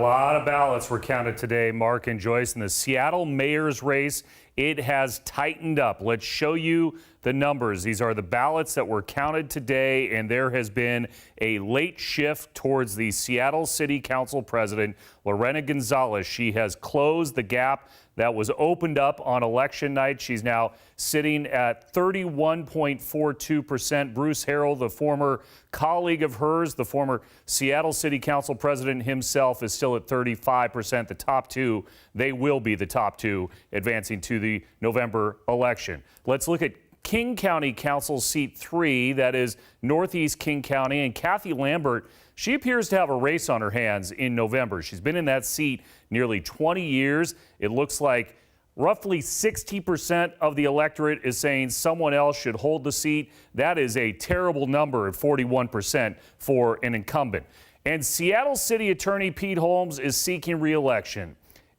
A lot of ballots were counted today, Mark and Joyce, in the Seattle mayor's race. It has tightened up. Let's show you the numbers. These are the ballots that were counted today, and there has been a late shift towards the Seattle City Council president, Lorena González. She has closed the gap that was opened up on election night. She's now sitting at 31.42%. Bruce Harrell, the former colleague of hers, the former Seattle City Council president himself, is still at 35%. The top two, they will be the top two advancing to the November election. Let's look at King County Council Seat 3, that is Northeast King County, and Kathy Lambert, she appears to have a race on her hands in November. She's been in that seat nearly 20 years. It looks like roughly 60% of the electorate is saying someone else should hold the seat. That is a terrible number at 41% for an incumbent. And Seattle City Attorney Pete Holmes is seeking re-election.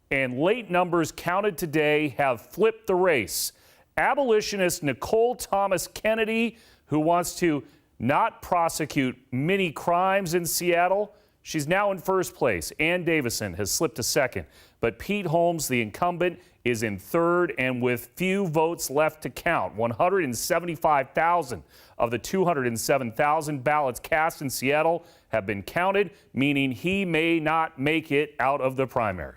And late numbers counted today have flipped the race. Abolitionist Nicole Thomas Kennedy, who wants to not prosecute many crimes in Seattle, she's now in first place. Ann Davison has slipped to second. But Pete Holmes, the incumbent, is in third, and with few votes left to count. 175,000 of the 207,000 ballots cast in Seattle have been counted, meaning he may not make it out of the primary.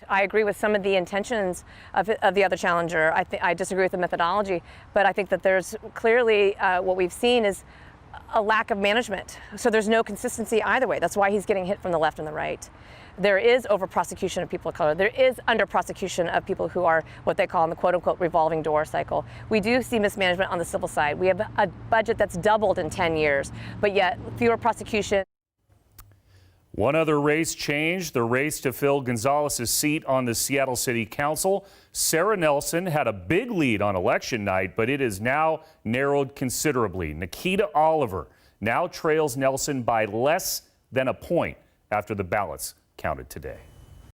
I agree with some of the intentions of the other challenger. I disagree with the methodology, but I think that there's clearly what we've seen is a lack of management. So there's no consistency either way. That's why he's getting hit from the left and the right. There is over-prosecution of people of color. There is under-prosecution of people who are what they call in the quote-unquote revolving door cycle. We do see mismanagement on the civil side. We have a budget that's doubled in 10 years, but yet fewer prosecution. One other race changed, the race to fill González's seat on the Seattle City Council. Sarah Nelson had a big lead on election night, but it is now narrowed considerably. Nikita Oliver now trails Nelson by less than a point after the ballots counted today.